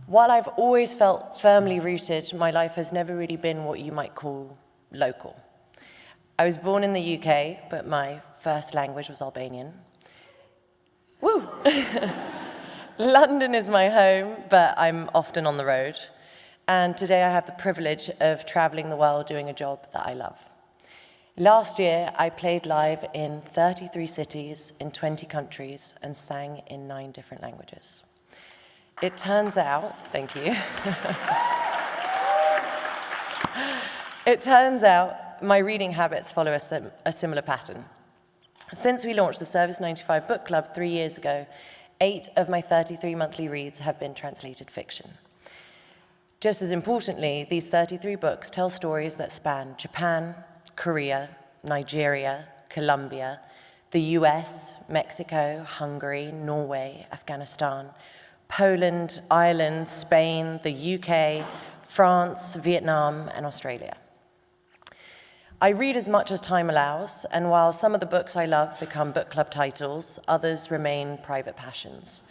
While I've always felt firmly rooted, my life has never really been what you might call local. I was born in the UK, but my first language was Albanian. Woo! London is my home, but I'm often on the road. And today I have the privilege of traveling the world doing a job that I love. Last year, I played live in 33 cities in 20 countries and sang in 9 different languages. It turns out, thank you. It turns out my reading habits follow a similar pattern. Since we launched the Service 95 Book Club 3 years ago, 8 of my 33 monthly reads have been translated fiction. Just as importantly, these 33 books tell stories that span Japan, Korea, Nigeria, Colombia, the US, Mexico, Hungary, Norway, Afghanistan, Poland, Ireland, Spain, the UK, France, Vietnam, and Australia. I read as much as time allows, and while some of the books I love become book club titles, others remain private passions.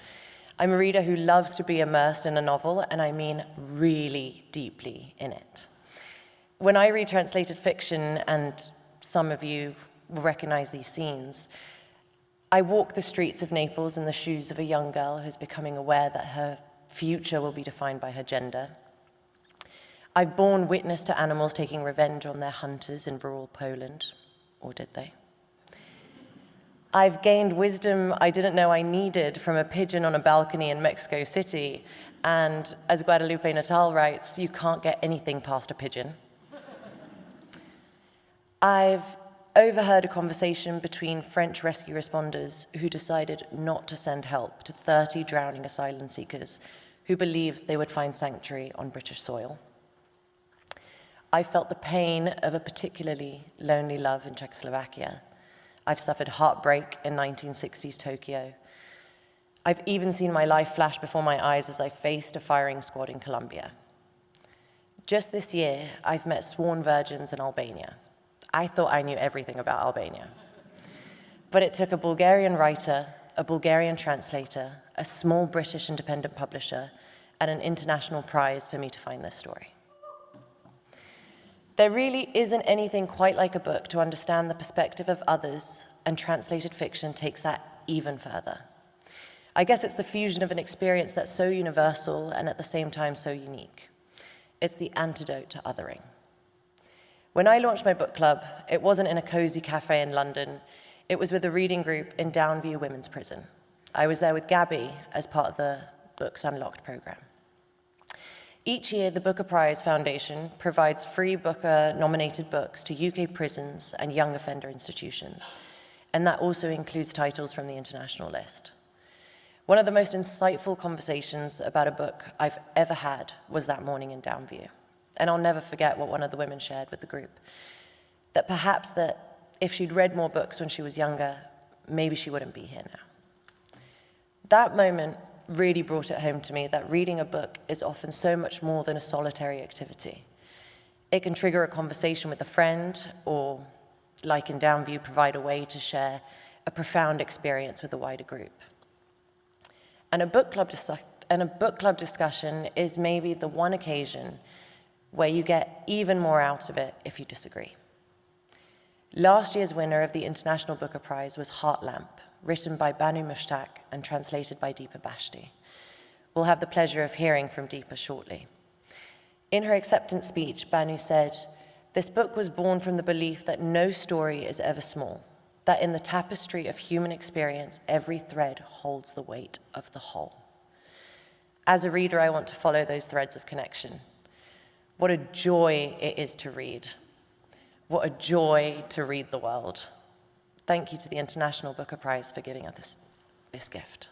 I'm a reader who loves to be immersed in a novel, and I mean really deeply in it. When I read translated fiction, and some of you will recognize these scenes, I walk the streets of Naples in the shoes of a young girl who's becoming aware that her future will be defined by her gender. I've borne witness to animals taking revenge on their hunters in rural Poland, or did they? I've gained wisdom I didn't know I needed from a pigeon on a balcony in Mexico City, and as Guadalupe Natal writes, you can't get anything past a pigeon. I've overheard a conversation between French rescue responders who decided not to send help to 30 drowning asylum seekers who believed they would find sanctuary on British soil. I felt the pain of a particularly lonely love in Czechoslovakia. I've suffered heartbreak in 1960s Tokyo. I've even seen my life flash before my eyes as I faced a firing squad in Colombia. Just this year, I've met sworn virgins in Albania. I thought I knew everything about Albania. But it took a Bulgarian writer, a Bulgarian translator, a small British independent publisher, and an international prize for me to find this story. There really isn't anything quite like a book to understand the perspective of others, and translated fiction takes that even further. I guess it's the fusion of an experience that's so universal and at the same time so unique. It's the antidote to othering. When I launched my book club, it wasn't in a cozy cafe in London. It was with a reading group in Downview Women's Prison. I was there with Gabby as part of the Books Unlocked program. Each year, the Booker Prize Foundation provides free Booker-nominated books to UK prisons and young offender institutions, and that also includes titles from the international list. One of the most insightful conversations about a book I've ever had was that morning in Downview, and I'll never forget what one of the women shared with the group, that perhaps that if she'd read more books when she was younger, maybe she wouldn't be here now. That moment really brought it home to me that reading a book is often so much more than a solitary activity. It can trigger a conversation with a friend, or, like in Downview, provide a way to share a profound experience with a wider group. And a book club discussion is maybe the one occasion where you get even more out of it if you disagree. Last year's winner of the International Booker Prize was Heart Lamp, written by Banu Mushtaq and translated by Deepa Bashti. We'll have the pleasure of hearing from Deepa shortly. In her acceptance speech, Banu said, "This book was born from the belief that no story is ever small, that in the tapestry of human experience, every thread holds the weight of the whole." As a reader, I want to follow those threads of connection. What a joy it is to read. What a joy to read the world. Thank you to the International Booker Prize for giving us this gift.